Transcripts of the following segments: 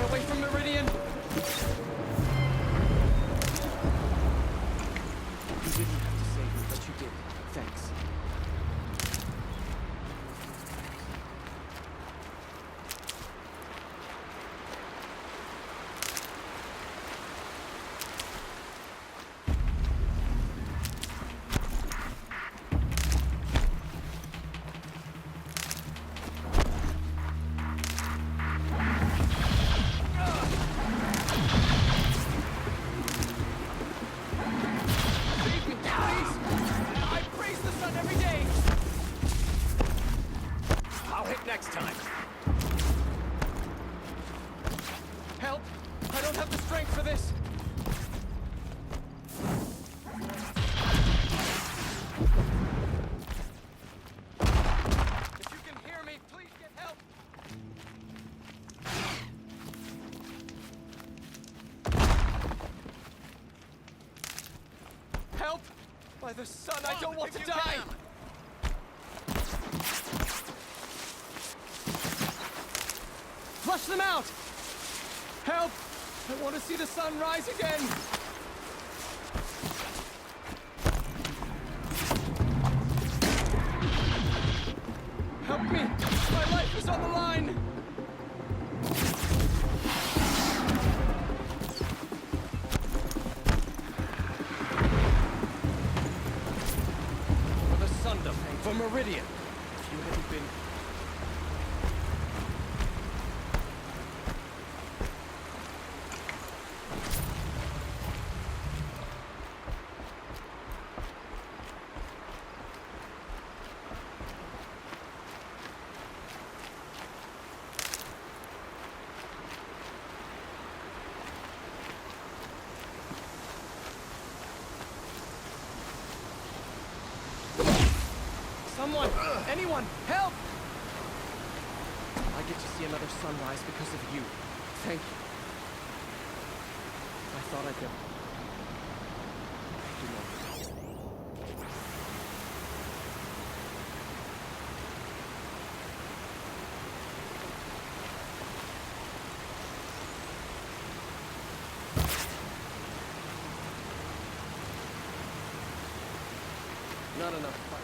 away from Meridian. You didn't have to save me, but you did. Thanks. Next time. Help! I don't have the strength for this! If you can hear me, please get help! Help! By the sun, I don't want to die! Flush them out! Help! I want to see the sun rise again! Help me! My life is on the line! For the Sunder, for Meridian. If you hadn't been... Someone! Anyone! Help! I get to see another sunrise because of you. Thank you. I thought I could... do more. Not enough fun.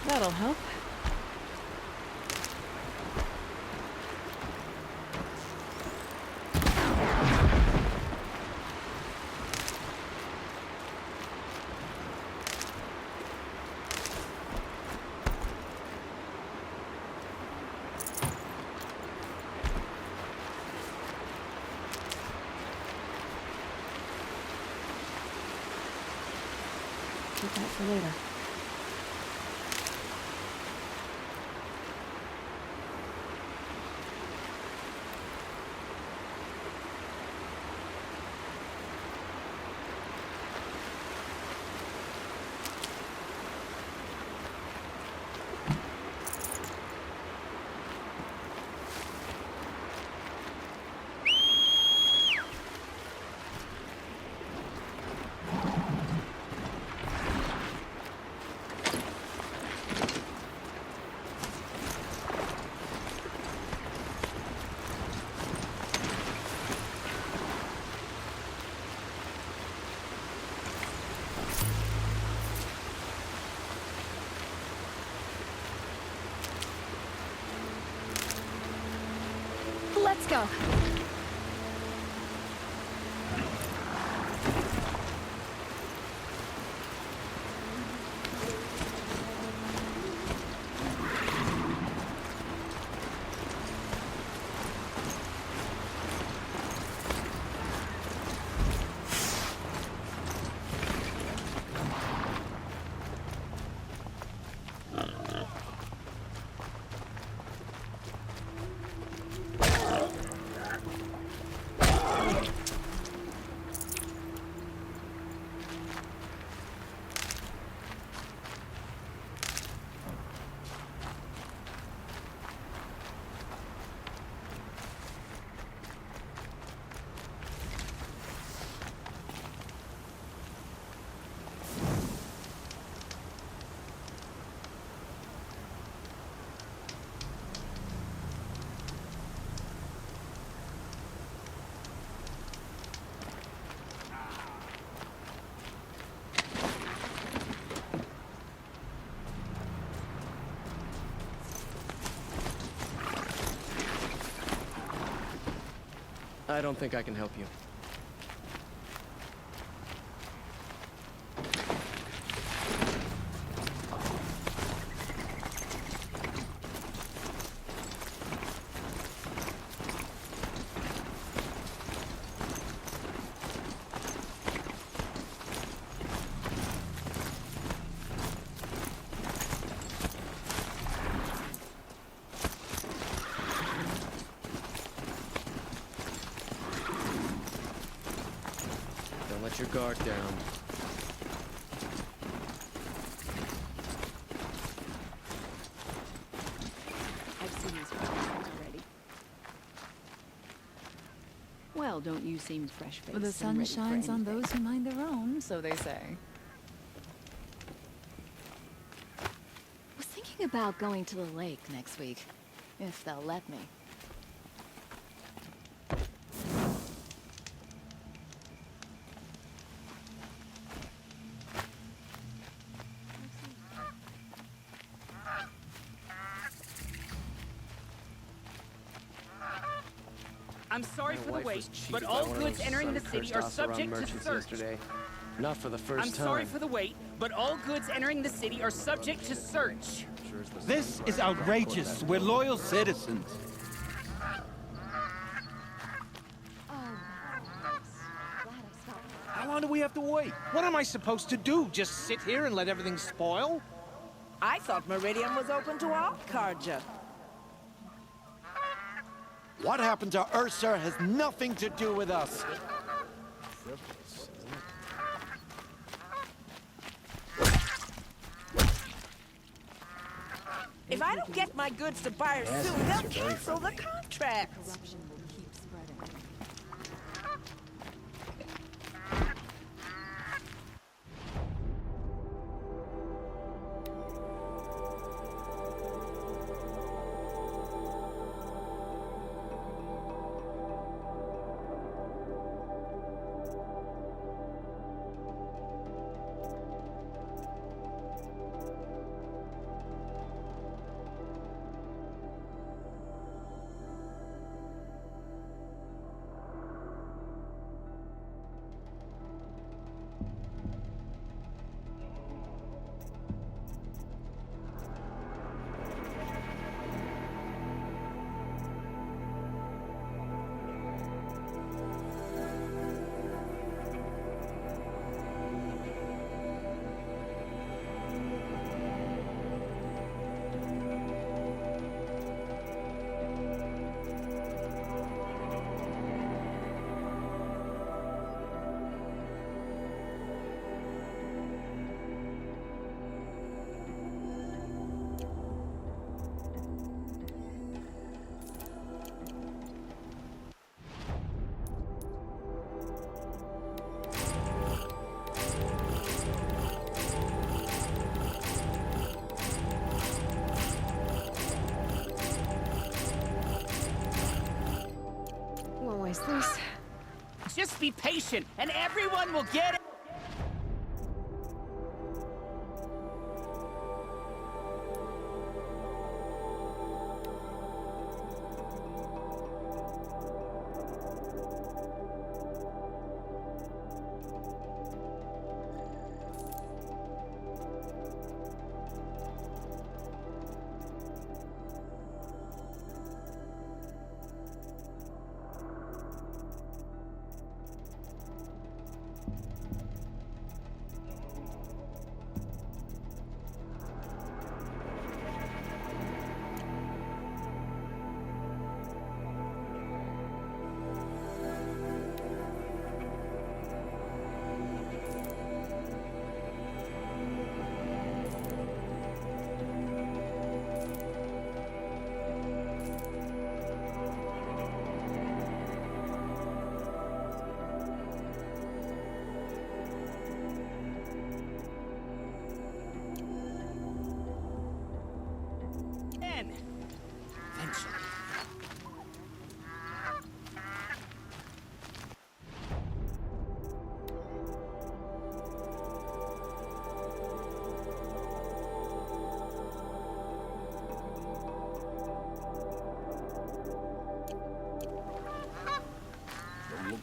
That'll help. Keep that for later. Let's go. I don't think I can help you. Don't let your guard down. I've seen these photos already. Well, don't you seem fresh-faced? Well, the and sun ready for shines on anything. those who mind their own, so they say. Was thinking about going to the lake next week, if they'll let me. I'm sorry My for the wife wait, was cheated but by all one of goods those entering the sun-cursed city are Oseram subject to merchants search. yesterday. Not for the 1st I'm time. sorry for the wait, but all goods entering the city are subject to search. Sure as the This sun is rises, outrageous. We're loyal citizens. How long do we have to wait? What am I supposed to do? Just sit here and let everything spoil? I thought Meridian was open to all Karja. What happened to Ursa has nothing to do with us. If I don't get my goods to buyers soon, they'll cancel the contract. Corruption will keep spreading. What was this? Just be patient, and everyone will get it.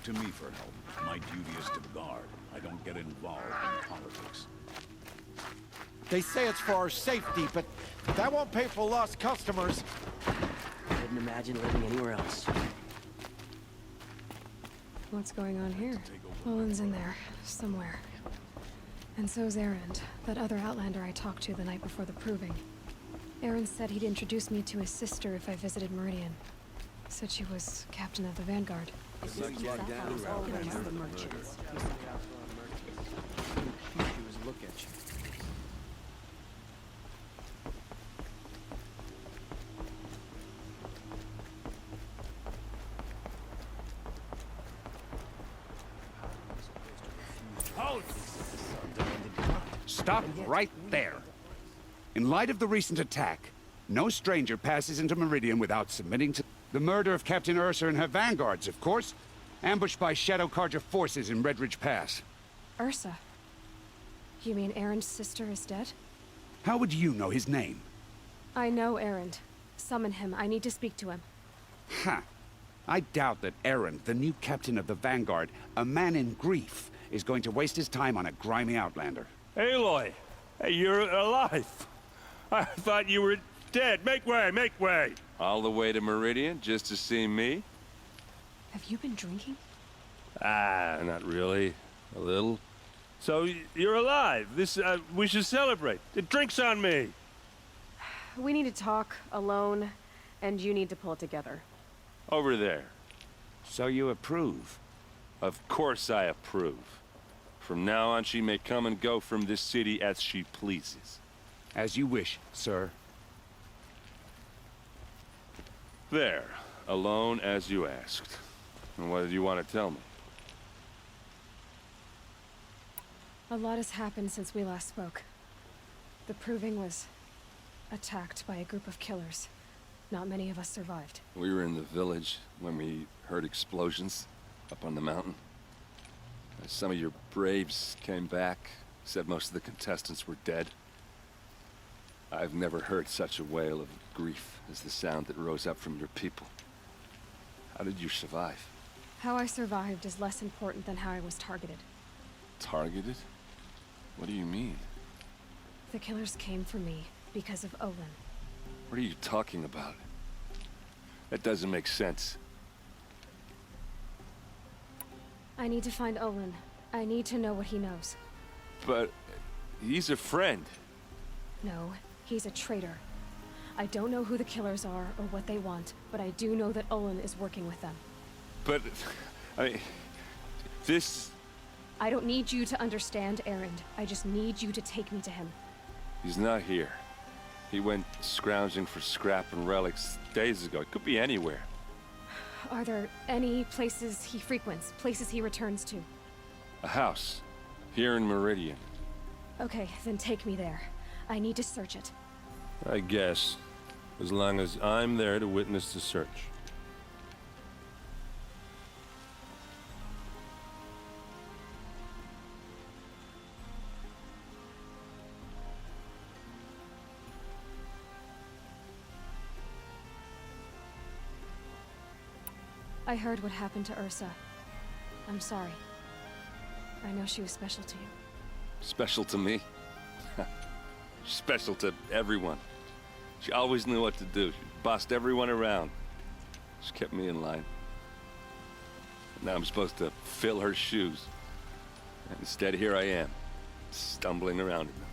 to me for help. My duty is to guard. I don't get involved in politics. They say it's for our safety, but that won't pay for lost customers. Couldn't imagine living anywhere else. What's going on here? Olin's in there, somewhere. And so's Erend, that other Outlander I talked to the night before the proving. Erend said he'd introduce me to his sister if I visited Meridian. Said she was captain of the Vanguard. The merchants. Look at you. Stop right there. In light of the recent attack, no stranger passes into Meridian without submitting to the murder of Captain Ursa and her vanguards, of course, ambushed by Shadow Carja forces in Redridge Pass. Ursa? You mean Erend's sister is dead? How would you know his name? I know Erend. Summon him. I need to speak to him. Ha! I doubt that Erend, the new captain of the Vanguard, a man in grief, is going to waste his time on a grimy outlander. Aloy! Hey, you're alive! I thought you were dead. Make way, make way! All the way to Meridian just to see me? Have you been drinking? Ah, not really. A little. So, you're alive. We should celebrate. The drink's on me! We need to talk, alone, and you need to pull it together. Over there. So you approve? Of course I approve. From now on, she may come and go from this city as she pleases. As you wish, sir. There. Alone as you asked. And what did you want to tell me? A lot has happened since we last spoke. The Proving was attacked by a group of killers. Not many of us survived. We were in the village when we heard explosions up on the mountain. Some of your braves came back, said most of the contestants were dead. I've never heard such a wail of grief as the sound that rose up from your people. How did you survive? How I survived is less important than how I was targeted. Targeted? What do you mean? The killers came for me because of Olin. What are you talking about? That doesn't make sense. I need to find Olin. I need to know what he knows. But he's a friend. No, he's a traitor. I don't know who the killers are or what they want, but I do know that Olin is working with them. But, this... I don't need you to understand, Erend. I just need you to take me to him. He's not here. He went scrounging for scrap and relics days ago. It could be anywhere. Are there any places he frequents, places he returns to? A house. Here in Meridian. Okay, then take me there. I need to search it. I guess. As long as I'm there to witness the search. I heard what happened to Ursa. I'm sorry. I know she was special to you. Special to me? Special to everyone. She always knew what to do. She bossed everyone around. She kept me in line. Now I'm supposed to fill her shoes. And instead, here I am, stumbling around in them.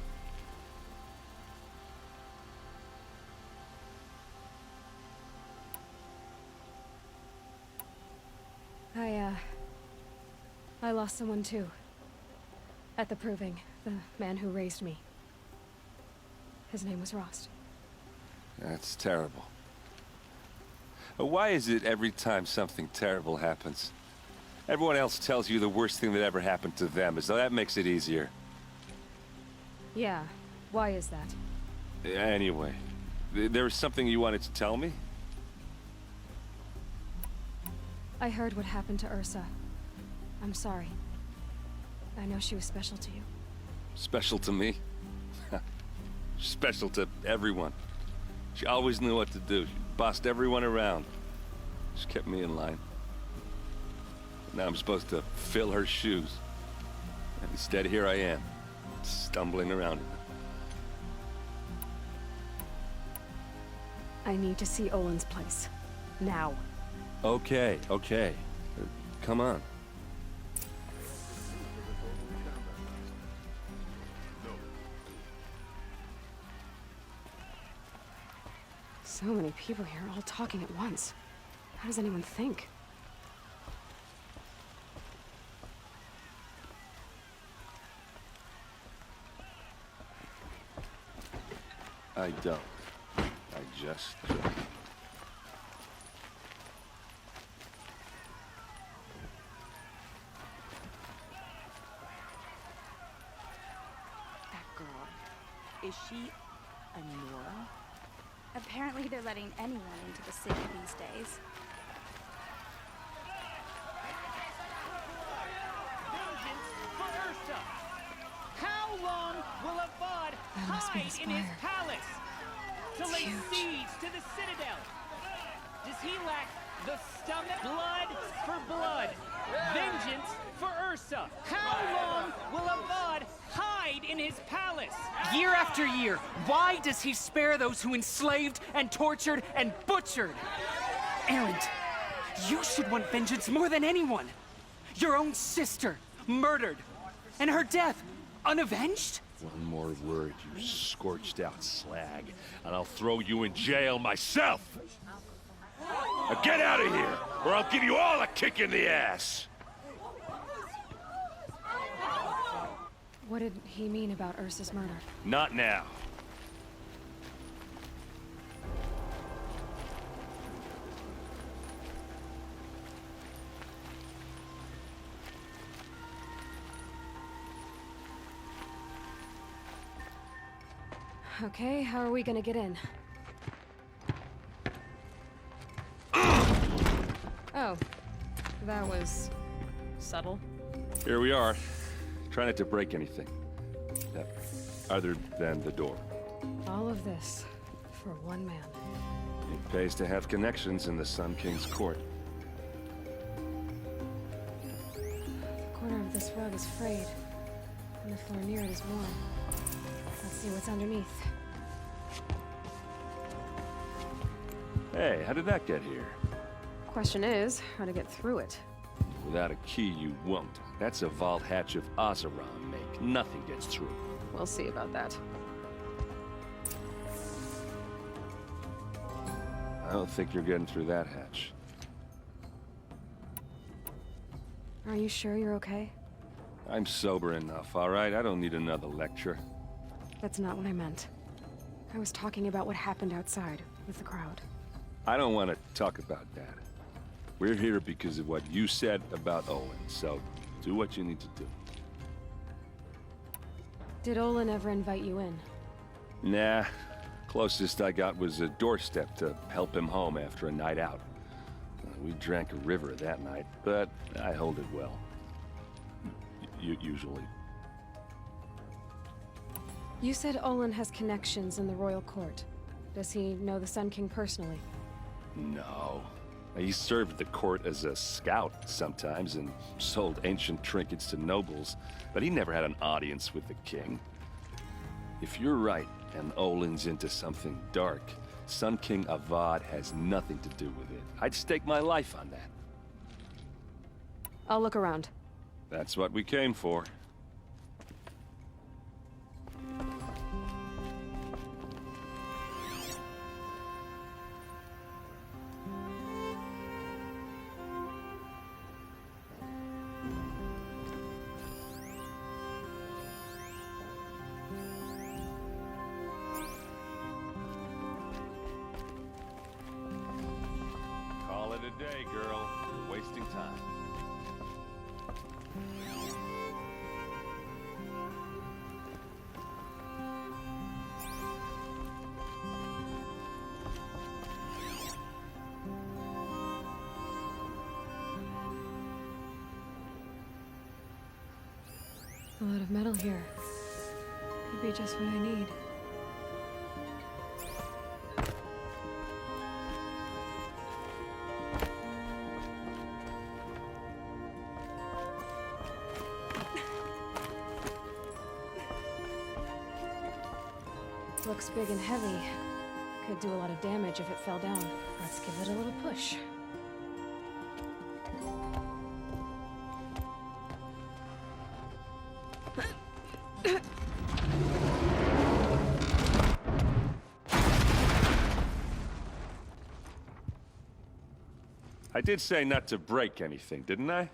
I lost someone too. At the Proving, the man who raised me. His name was Rost. That's terrible. Why is it every time something terrible happens, everyone else tells you the worst thing that ever happened to them, as though that makes it easier? Yeah, why is that? Anyway, there was something you wanted to tell me? I heard what happened to Ursa. I'm sorry. I know she was special to you. Special to me? Special to everyone. She always knew what to do. She bossed everyone around. She kept me in line. Now I'm supposed to fill her shoes. And instead, here I am, stumbling around in them. I need to see Olin's place. Now. Okay, okay. Come on. So many people here, all talking at once. How does anyone think? I don't. I just don't. That girl. Is she a Nora? Apparently they're letting anyone into the city these days. Vengeance for Ursa! How long will Avad hide in his palace? To lay siege to the citadel? Does he lack the stomach? Blood for blood. Vengeance for Ursa. How long will Avad hide in his palace? Year after year, why does he spare those who enslaved and tortured and butchered? Erend, you should want vengeance more than anyone. Your own sister, murdered, and her death, unavenged? One more word, you scorched out slag, and I'll throw you in jail myself! Now get out of here, or I'll give you all a kick in the ass! What did he mean about Ursa's murder? Not now. Okay, how are we gonna get in? Oh, that was subtle. Here we are. Try not to break anything. Other than the door. All of this for one man. It pays to have connections in the Sun King's court. The corner of this rug is frayed, and the floor near it is worn. Let's see what's underneath. Hey, how did that get here? Question is, how to get through it. Without a key, you won't. That's a vault hatch of Oseram make. Nothing gets through. We'll see about that. I don't think you're getting through that hatch. Are you sure you're okay? I'm sober enough, all right? I don't need another lecture. That's not what I meant. I was talking about what happened outside, with the crowd. I don't want to talk about that. We're here because of what you said about Owen, so do what you need to do. Did Olin ever invite you in? Nah. Closest I got was a doorstep to help him home after a night out. We drank a river that night, but I hold it well. Usually. You said Olin has connections in the royal court. Does he know the Sun King personally? No. He served the court as a scout sometimes and sold ancient trinkets to nobles, but he never had an audience with the king. If you're right, and Olin's into something dark, Sun King Avad has nothing to do with it. I'd stake my life on that. I'll look around. That's what we came for. Call it a day, girl. You're wasting time. A lot of metal here. Could be just what I need. This looks big and heavy. Could do a lot of damage if it fell down. Let's give it a little push. I did say not to break anything, didn't I?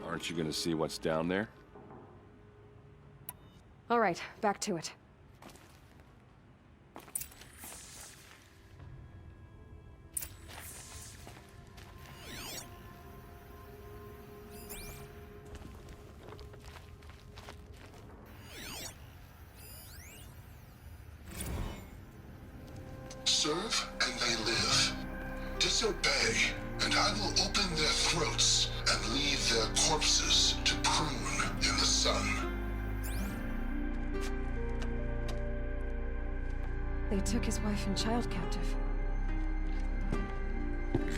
Aren't you gonna see what's down there? All right, back to it. Serve and they live. Disobey, and I will open their throats and leave their corpses to prune in the sun. They took his wife and child captive.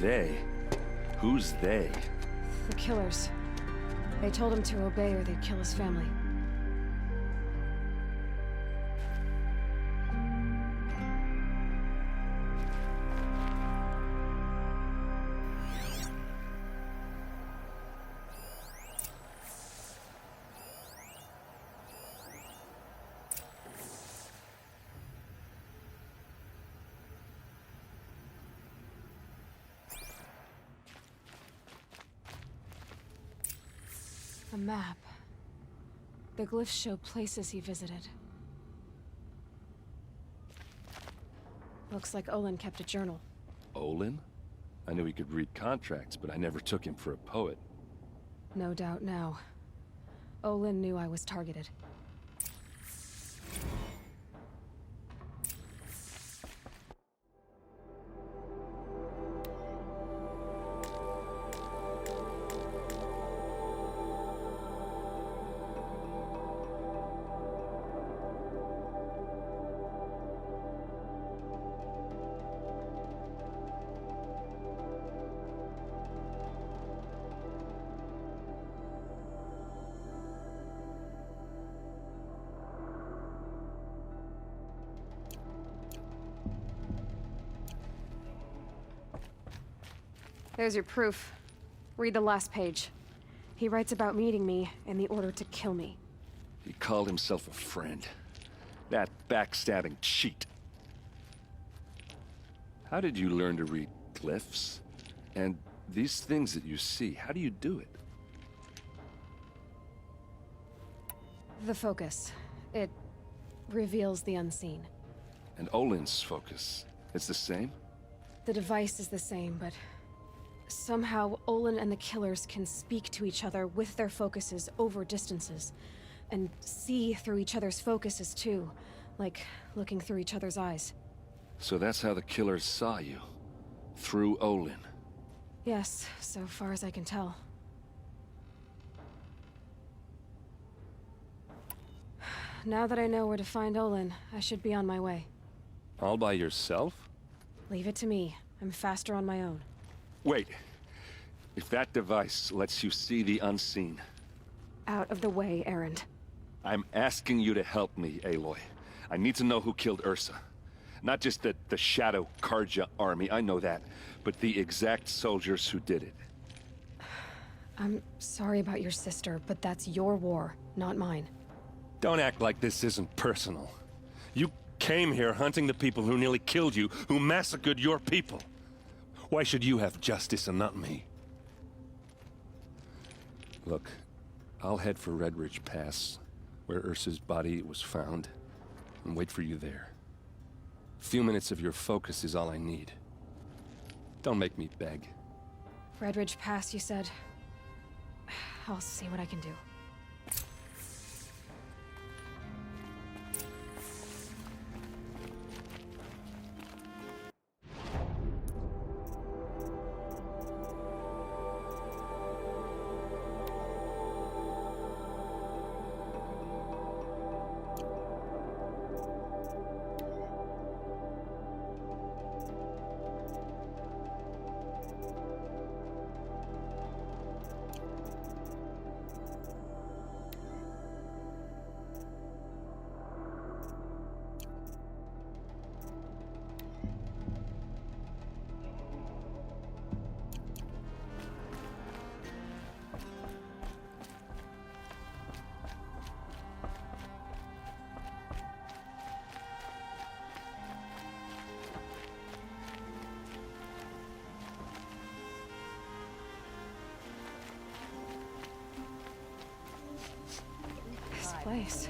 They? Who's they? The killers. They told him to obey or they'd kill his family. A map. The glyphs show places he visited. Looks like Olin kept a journal. Olin? I knew he could read contracts, but I never took him for a poet. No doubt now. Olin knew I was targeted. There's your proof. Read the last page. He writes about meeting me and the order to kill me. He called himself a friend. That backstabbing cheat. How did you learn to read glyphs? And these things that you see, how do you do it? The focus. It reveals the unseen. And Olin's focus, it's the same? The device is the same, but somehow Olin and the killers can speak to each other with their focuses over distances. And see through each other's focuses too, like looking through each other's eyes. So that's how the killers saw you? Through Olin? Yes, so far as I can tell. Now that I know where to find Olin, I should be on my way. All by yourself? Leave it to me. I'm faster on my own. Wait. If that device lets you see the unseen... Out of the way, Erend. I'm asking you to help me, Aloy. I need to know who killed Ursa. Not just the Shadow Karja army, I know that, but the exact soldiers who did it. I'm sorry about your sister, but that's your war, not mine. Don't act like this isn't personal. You came here hunting the people who nearly killed you, who massacred your people. Why should you have justice and not me? Look, I'll head for Red Ridge Pass, where Ursa's body was found, and wait for you there. A few minutes of your focus is all I need. Don't make me beg. Red Ridge Pass, you said? I'll see what I can do. place.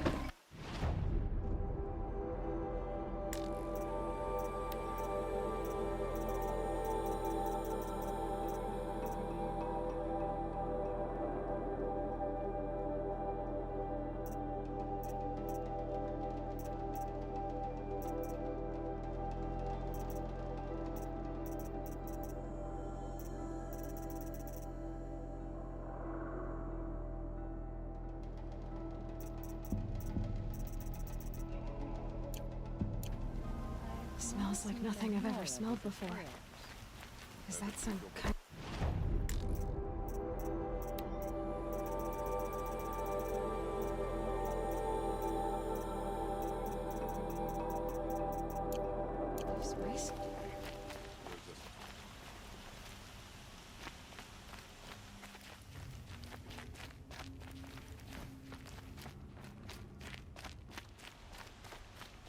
Smells like nothing I've ever smelled before. Is that some kind... of spice?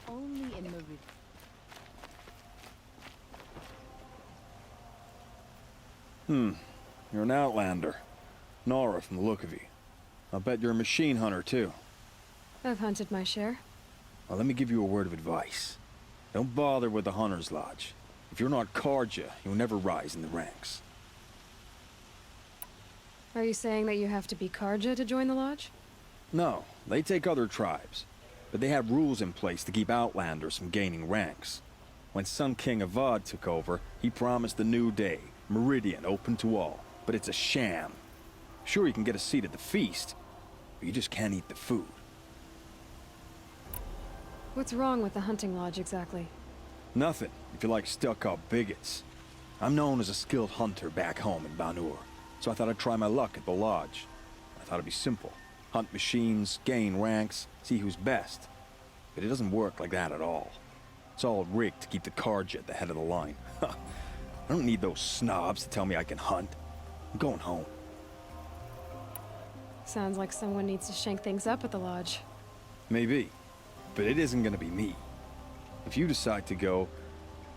Only in Meridian. You're an outlander. Nora from the look of you. I'll bet you're a machine hunter, too. I've hunted my share. Well, let me give you a word of advice. Don't bother with the Hunter's Lodge. If you're not Karja, you'll never rise in the ranks. Are you saying that you have to be Karja to join the lodge? No, they take other tribes. But they have rules in place to keep outlanders from gaining ranks. When Sun King Avad took over, he promised a new day, Meridian open to all. But it's a sham. Sure, you can get a seat at the feast, but you just can't eat the food. What's wrong with the hunting lodge exactly? Nothing, if you like stuck-up bigots. I'm known as a skilled hunter back home in Banur, so I thought I'd try my luck at the lodge. I thought it'd be simple. Hunt machines, gain ranks, see who's best. But it doesn't work like that at all. It's all rigged to keep the Karja at the head of the line. I don't need those snobs to tell me I can hunt. I'm going home. Sounds like someone needs to shake things up at the lodge. Maybe, but it isn't gonna be me. If you decide to go,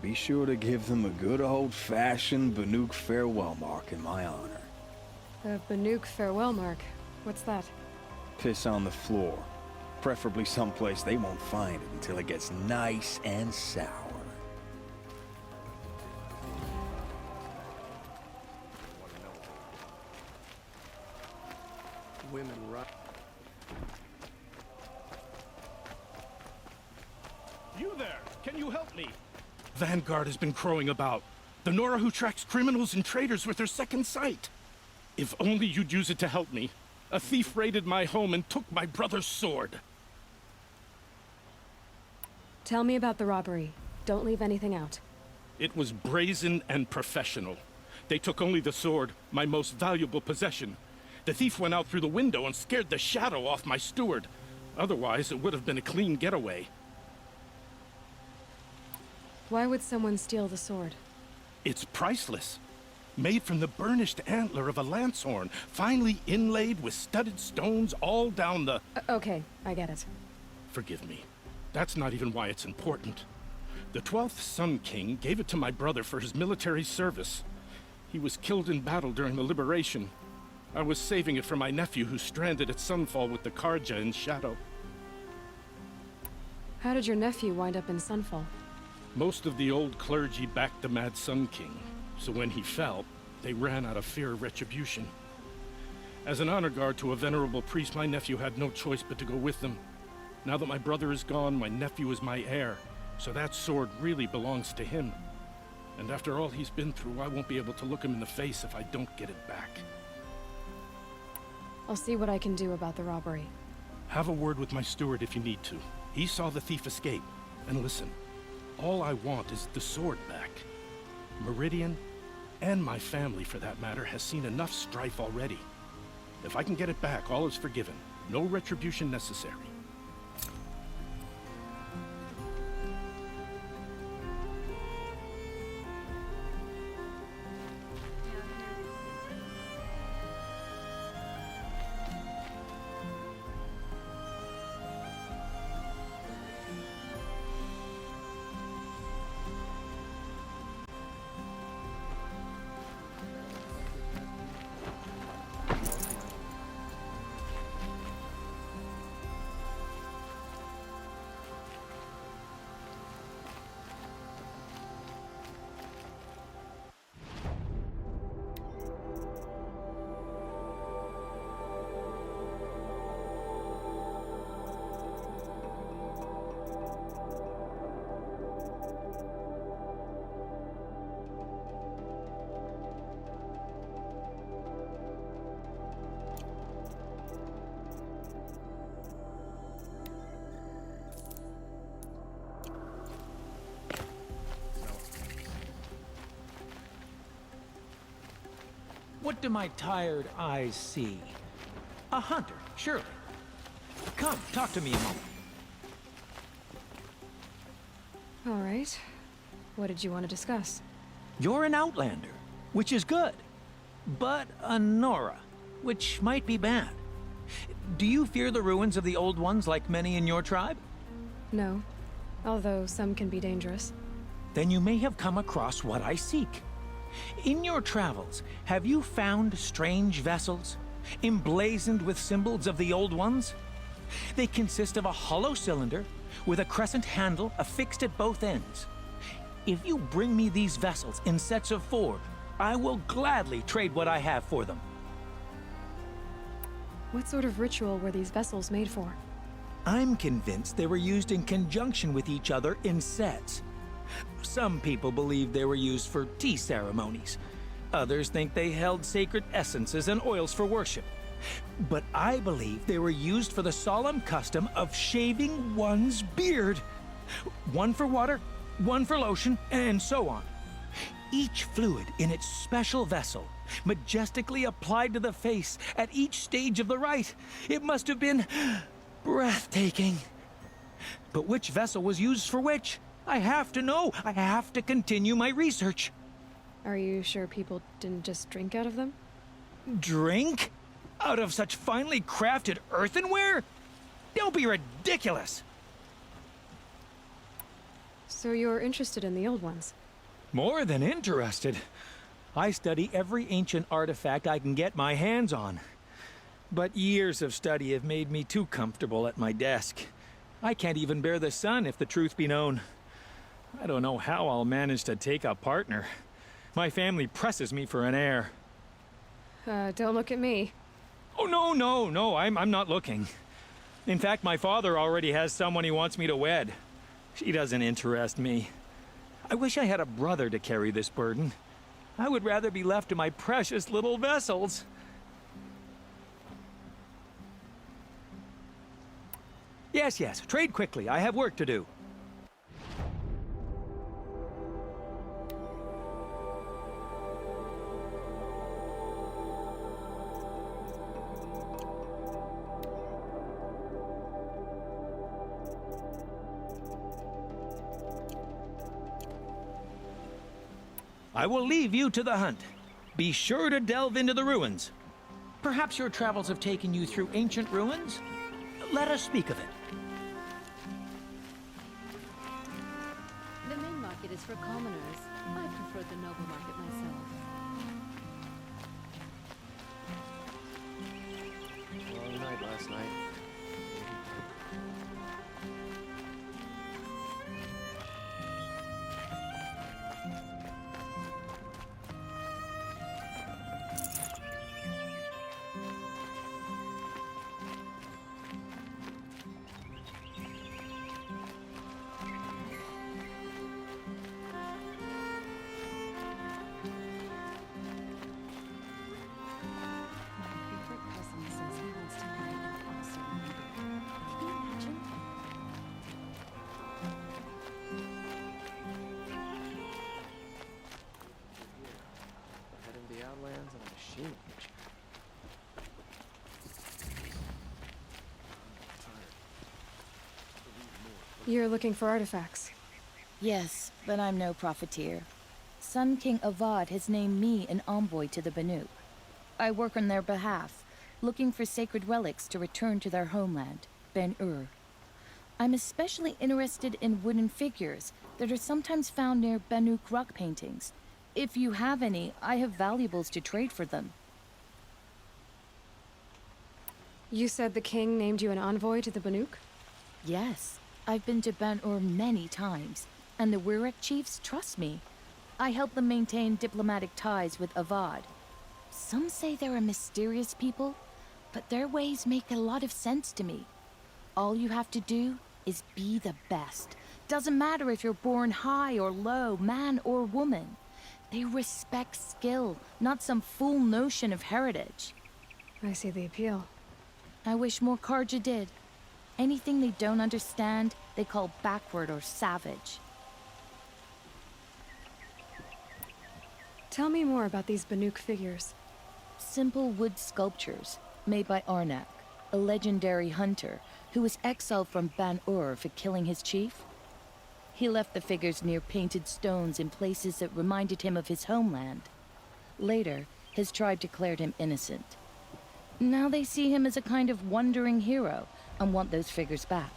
be sure to give them a good old-fashioned Banuk farewell mark in my honor. A Banuk farewell mark? What's that? Piss on the floor. Preferably someplace they won't find it until it gets nice and sour. Women run. You there! Can you help me? Vanguard has been crowing about. The Nora who tracks criminals and traitors with her second sight. If only you'd use it to help me. A thief raided my home and took my brother's sword. Tell me about the robbery. Don't leave anything out. It was brazen and professional. They took only the sword, my most valuable possession. The thief went out through the window and scared the shadow off my steward. Otherwise, it would have been a clean getaway. Why would someone steal the sword? It's priceless. Made from the burnished antler of a lancehorn, finely inlaid with studded stones all down the... Okay, I get it. Forgive me. That's not even why it's important. The 12th Sun King gave it to my brother for his military service. He was killed in battle during the liberation. I was saving it for my nephew who's stranded at Sunfall with the Karja in Shadow. How did your nephew wind up in Sunfall? Most of the old clergy backed the Mad Sun King, so when he fell, they ran out of fear of retribution. As an honor guard to a venerable priest, my nephew had no choice but to go with them. Now that my brother is gone, my nephew is my heir, so that sword really belongs to him. And after all he's been through, I won't be able to look him in the face if I don't get it back. I'll see what I can do about the robbery. Have a word with my steward if you need to. He saw the thief escape. And listen, all I want is the sword back. Meridian, and my family for that matter, has seen enough strife already. If I can get it back, all is forgiven. No retribution necessary. What do my tired eyes see? A hunter, surely. Come, talk to me a moment. All right. What did you want to discuss? You're an outlander, which is good. But a Nora, which might be bad. Do you fear the ruins of the Old Ones like many in your tribe? No. Although some can be dangerous. Then you may have come across what I seek. In your travels, have you found strange vessels, emblazoned with symbols of the Old Ones? They consist of a hollow cylinder with a crescent handle affixed at both ends. If you bring me these vessels in sets of 4, I will gladly trade what I have for them. What sort of ritual were these vessels made for? I'm convinced they were used in conjunction with each other in sets. Some people believe they were used for tea ceremonies. Others think they held sacred essences and oils for worship. But I believe they were used for the solemn custom of shaving one's beard. One for water, one for lotion, and so on. Each fluid in its special vessel, majestically applied to the face at each stage of the rite. It must have been breathtaking. But which vessel was used for which? I have to know. I have to continue my research. Are you sure people didn't just drink out of them? Drink? Out of such finely crafted earthenware? Don't be ridiculous! So you're interested in the Old Ones? More than interested. I study every ancient artifact I can get my hands on. But years of study have made me too comfortable at my desk. I can't even bear the sun, if the truth be known. I don't know how I'll manage to take a partner. My family presses me for an heir. Don't look at me. Oh, no, I'm not looking. In fact, my father already has someone he wants me to wed. She doesn't interest me. I wish I had a brother to carry this burden. I would rather be left to my precious little vessels. Yes, trade quickly. I have work to do. I will leave you to the hunt. Be sure to delve into the ruins. Perhaps your travels have taken you through ancient ruins? Let us speak of it. The main market is for commoners. I prefer the noble market myself. Long night last night. You're looking for artifacts. Yes, but I'm no profiteer. Sun King Avad has named me an envoy to the Banuk. I work on their behalf, looking for sacred relics to return to their homeland, Ben-Ur. I'm especially interested in wooden figures that are sometimes found near Banuk rock paintings. If you have any, I have valuables to trade for them. You said the king named you an envoy to the Banuk? Yes. I've been to Ben-Ur many times, and the Wirek chiefs trust me. I help them maintain diplomatic ties with Avad. Some say they're a mysterious people, but their ways make a lot of sense to me. All you have to do is be the best. Doesn't matter if you're born high or low, man or woman. They respect skill, not some fool notion of heritage. I see the appeal. I wish more Karja did. Anything they don't understand, they call backward or savage. Tell me more about these Banuk figures. simple wood sculptures made by Arnak, a legendary hunter who was exiled from Ban-Ur for killing his chief. He left the figures near painted stones in places that reminded him of his homeland. Later, his tribe declared him innocent. Now they see him as a kind of wandering hero and want those figures back.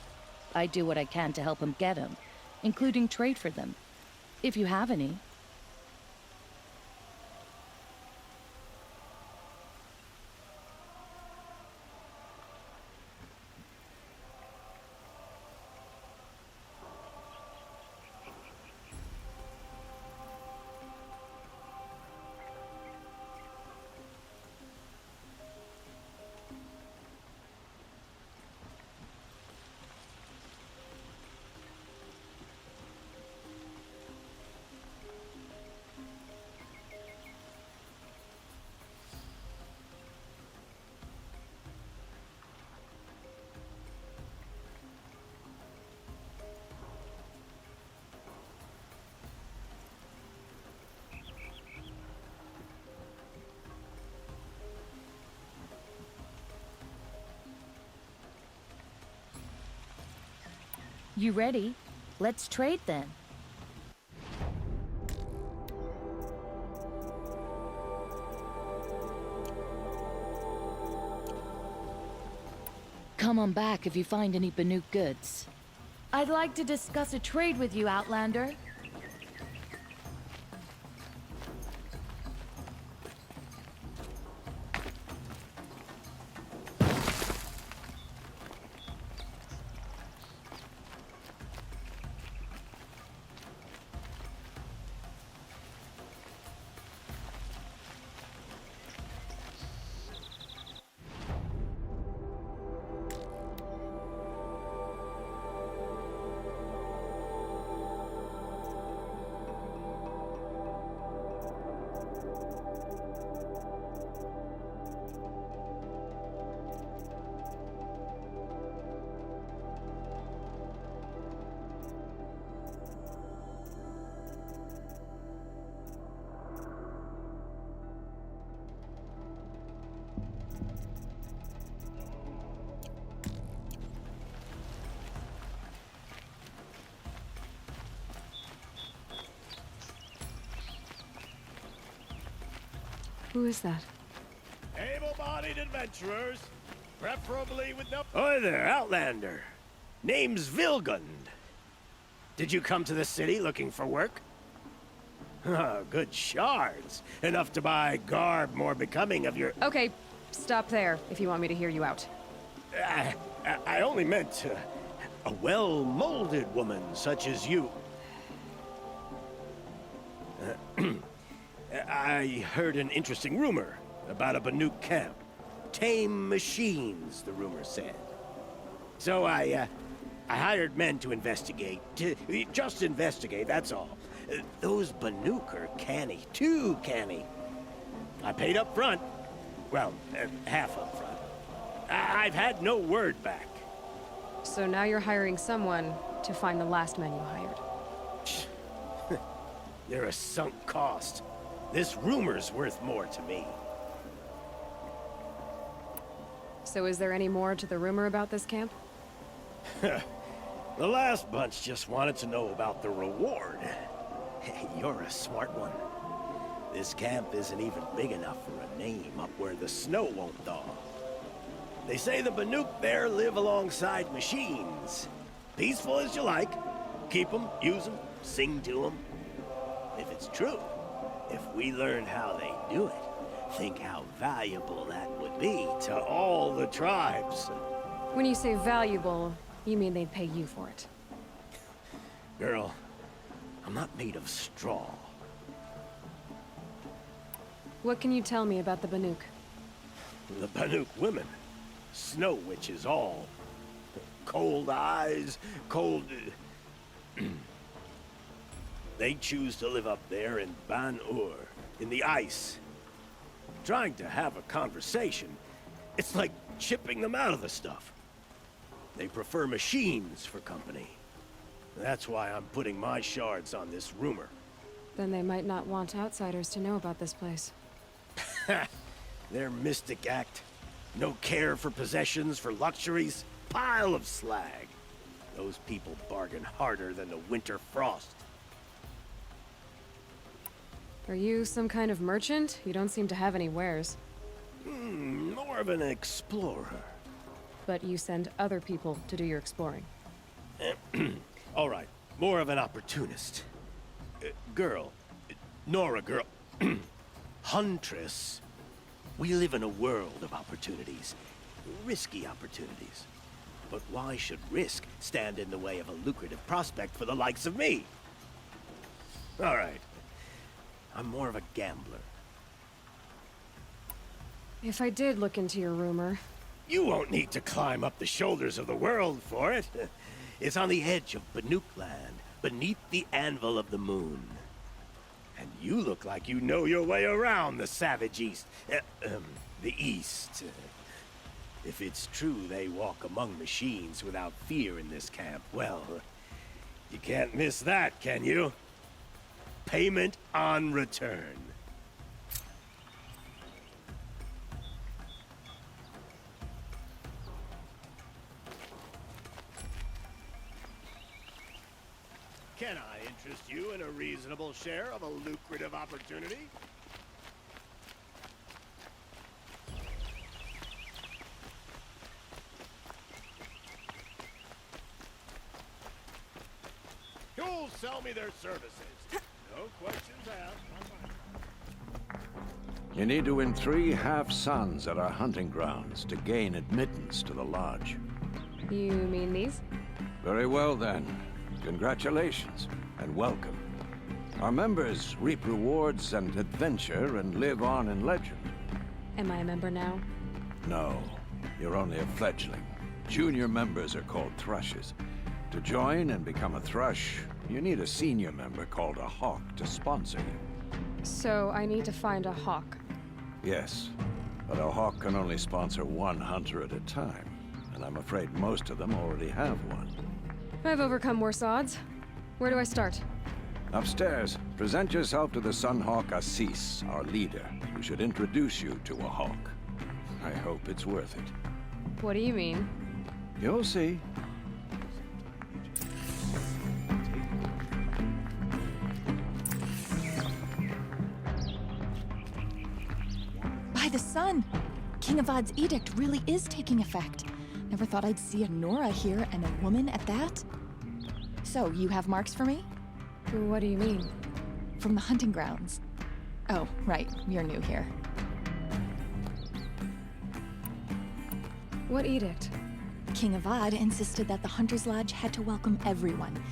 I do what I can to help him get them, including trade for them, if you have any. You ready? Let's trade then. Come on back if you find any Banuk goods. I'd like to discuss a trade with you, Outlander. Who is that? Able-bodied adventurers, preferably with no— Hi there, Outlander. Name's Vilgund. Did you come to the city looking for work? Good shards. Enough to buy garb more becoming of your— Okay, stop there if you want me to hear you out. I only meant a well-molded woman such as you. I heard an interesting rumor about a Banuk camp. Tame machines, the rumor said. So I hired men to investigate. Just investigate, that's all. Those Banuk are canny, too canny. I paid up front. Well, half up front. I've had no word back. So now you're hiring someone to find the last men you hired. They're a sunk cost. This rumor's worth more to me. So is there any more to the rumor about this camp? The last bunch just wanted to know about the reward. You're a smart one. This camp isn't even big enough for a name up where the snow won't thaw. They say the Banuk there live alongside machines. Peaceful as you like. Keep them, use them, sing to them. If it's true, if we learned how they do it, think how valuable that would be to all the tribes. When you say valuable, you mean they'd pay you for it. Girl, I'm not made of straw. What can you tell me about the Banuk? The Banuk women. Snow witches all. Cold eyes, cold... They choose to live up there in Ban-Ur, in the ice. Trying to have a conversation, it's like chipping them out of the stuff. They prefer machines for company. That's why I'm putting my shards on this rumor. Then they might not want outsiders to know about this place. Their mystic act. No care for possessions, for luxuries. Pile of slag. Those people bargain harder than the winter frost. Are you some kind of merchant? You don't seem to have any wares. More of an explorer. But you send other people to do your exploring. All right, more of an opportunist. Girl. Nora girl. Huntress. We live in a world of opportunities. Risky opportunities. But why should risk stand in the way of a lucrative prospect for the likes of me? All right. I'm more of a gambler. If I did look into your rumor... You won't need to climb up the shoulders of the world for it. It's on the edge of Banuk land, beneath the anvil of the moon. And you look like you know your way around the savage east. The east. If it's true they walk among machines without fear in this camp, well, you can't miss that, can you? Payment on return. Can I interest you in a reasonable share of a lucrative opportunity? Who'll sell me their services? No questions asked. You need to win 3 half-suns at our hunting grounds to gain admittance to the lodge. You mean these? Very well, then. Congratulations, and welcome. Our members reap rewards and adventure and live on in legend. Am I a member now? No, you're only a fledgling. Junior members are called thrushes. To join and become a thrush, you need a senior member called a hawk to sponsor you. So I need to find a hawk. Yes, but a hawk can only sponsor 1 hunter at a time, and I'm afraid most of them already have one. I've overcome worse odds. Where do I start? Upstairs, present yourself to the Sunhawk Assis, our leader, who should introduce you to a hawk. I hope it's worth it. What do you mean? You'll see. By the sun! King Avad's edict really is taking effect. Never thought I'd see a Nora here, and a woman at that. So, you have marks for me? What do you mean? From the hunting grounds. Oh, right, you're new here. What edict? King Avad insisted that the Hunter's Lodge had to welcome everyone.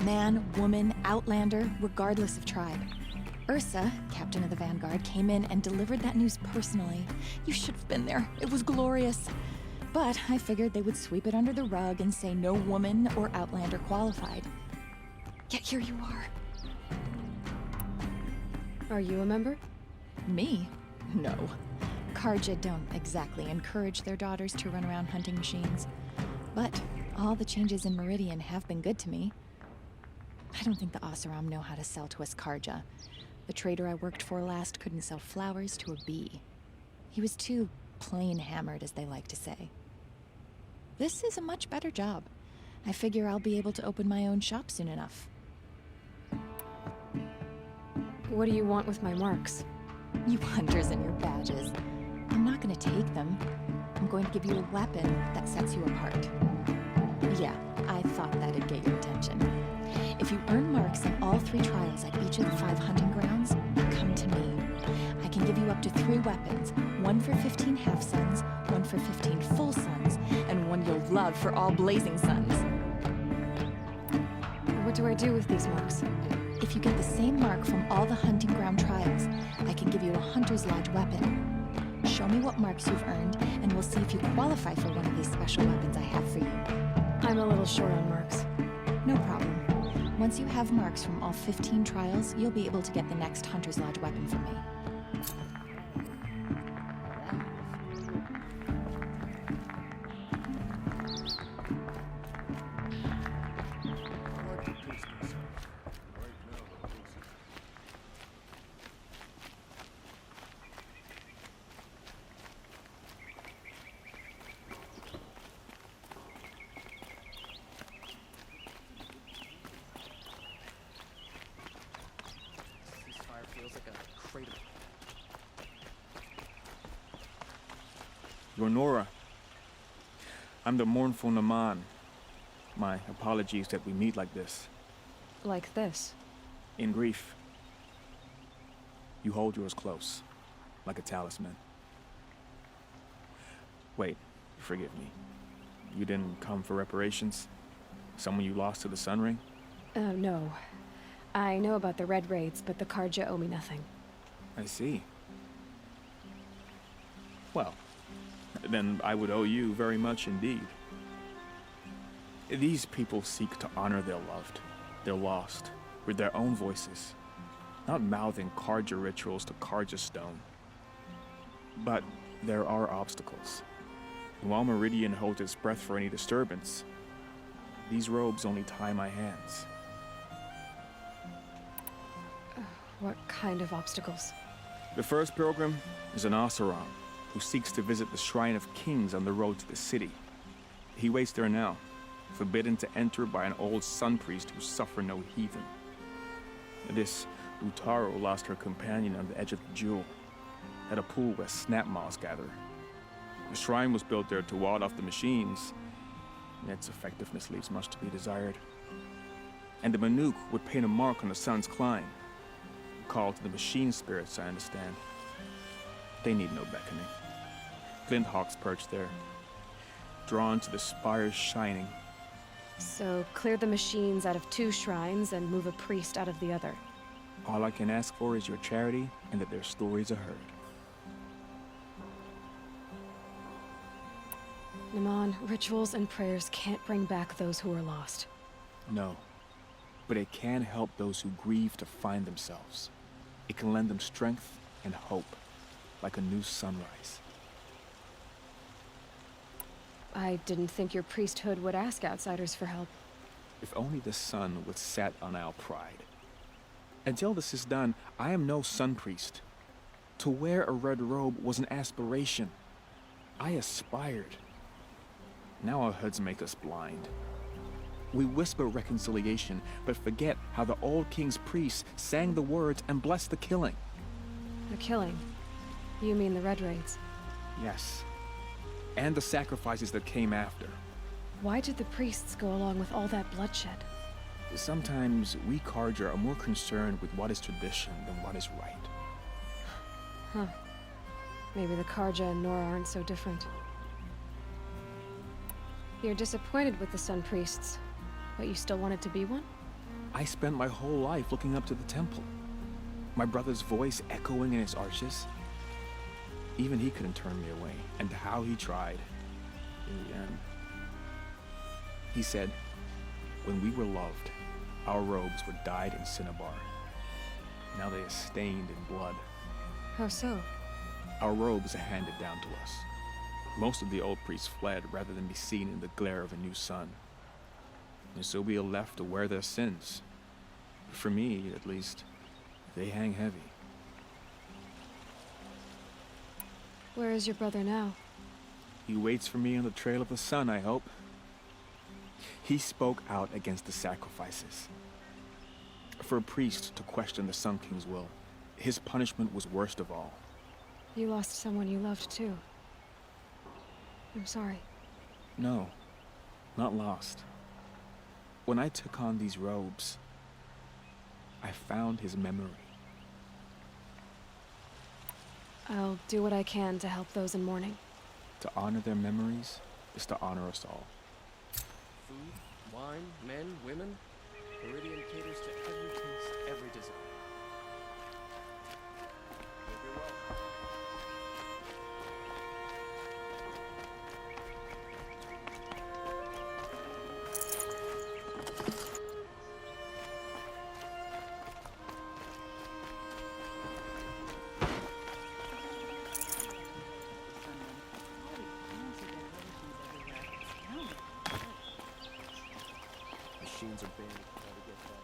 Man, woman, outlander, regardless of tribe. Ursa, captain of the Vanguard, came in and delivered that news personally. You should have been there. It was glorious. But I figured they would sweep it under the rug and say no woman or outlander qualified. Yet here you are. Are you a member? Me? No. Karja don't exactly encourage their daughters to run around hunting machines. But all the changes in Meridian have been good to me. I don't think the Oseram know how to sell to us Karja. The trader I worked for last couldn't sell flowers to a bee. He was too plain hammered, as they like to say. This is a much better job. I figure I'll be able to open my own shop soon enough. What do you want with my marks? You hunters and your badges. I'm not gonna take them. I'm going to give you a weapon that sets you apart. Yeah, I thought that'd get your attention. If you earn marks in all 3 trials at each of the 5 hunting grounds, come to me. I can give you up to 3 weapons, 1 for 15 half-suns, 1 for 15 full suns, and 1 you'll love for all blazing suns. What do I do with these marks? If you get the same mark from all the hunting ground trials, I can give you a Hunter's Lodge weapon. Show me what marks you've earned, and we'll see if you qualify for one of these special weapons I have for you. I'm a little short on marks. No problem. Once you have marks from all 15 trials, you'll be able to get the next Hunter's Lodge weapon from me. You're Nora. I'm the mournful Naman. My apologies that we meet like this. Like this? In grief. You hold yours close, like a talisman. Wait, forgive me. You didn't come for reparations? Someone you lost to the Sun Ring? No. I know about the Red Raids, but the Karja owe me nothing. I see. Well, then I would owe you very much indeed. These people seek to honor their loved, their lost, with their own voices, not mouthing Karja rituals to Karja stone. But there are obstacles. While Meridian holds its breath for any disturbance, these robes only tie my hands. What kind of obstacles? The first pilgrim is an Oseram who seeks to visit the Shrine of Kings on the road to the city. He waits there now, forbidden to enter by an old sun priest who suffer no heathen. This Utaro lost her companion on the edge of the jewel, at a pool where snap moths gather. The shrine was built there to ward off the machines, and its effectiveness leaves much to be desired. And the Manuk would paint a mark on the sun's climb, called to the machine spirits, I understand. They need no beckoning. Flint hawks perch there, drawn to the spires shining. So clear the machines out of 2 shrines and move a priest out of the other. All I can ask for is your charity and that their stories are heard. Naman, rituals and prayers can't bring back those who are lost. No, but it can help those who grieve to find themselves. It can lend them strength and hope, like a new sunrise. I didn't think your priesthood would ask outsiders for help. If only the sun would set on our pride. Until this is done, I am no sun priest. To wear a red robe was an aspiration. I aspired. Now our hoods make us blind. We whisper reconciliation, but forget how the old king's priests sang the words and blessed the killing. The killing? You mean the Red Raids? Yes. And the sacrifices that came after. Why did the priests go along with all that bloodshed? Sometimes we Karja are more concerned with what is tradition than what is right. Huh. Maybe the Karja and Nora aren't so different. You're disappointed with the Sun Priests, but you still wanted to be one? I spent my whole life looking up to the temple. My brother's voice echoing in its arches. Even he couldn't turn me away, and how he tried. In the end. He said, when we were loved, our robes were dyed in cinnabar. Now they are stained in blood. How so? Our robes are handed down to us. Most of the old priests fled rather than be seen in the glare of a new sun. And so we are left to wear their sins. For me, at least, they hang heavy. Where is your brother now? He waits for me on the trail of the sun, I hope. He spoke out against the sacrifices. For a priest to question the Sun King's will, his punishment was worst of all. You lost someone you loved too. I'm sorry. No, not lost. When I took on these robes, I found his memory. I'll do what I can to help those in mourning. To honor their memories is to honor us all. Food, wine, men, women. Meridian caters to every taste, every desire. Machines are banned. How to get that.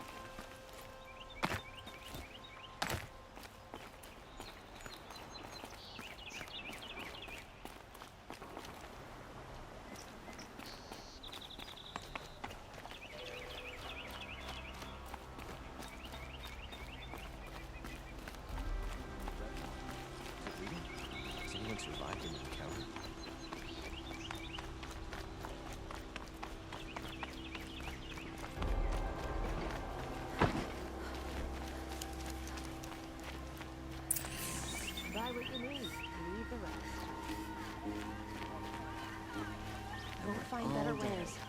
Has anyone survived an encounter? Buy what you need. Leave the rest. We'll find better ways.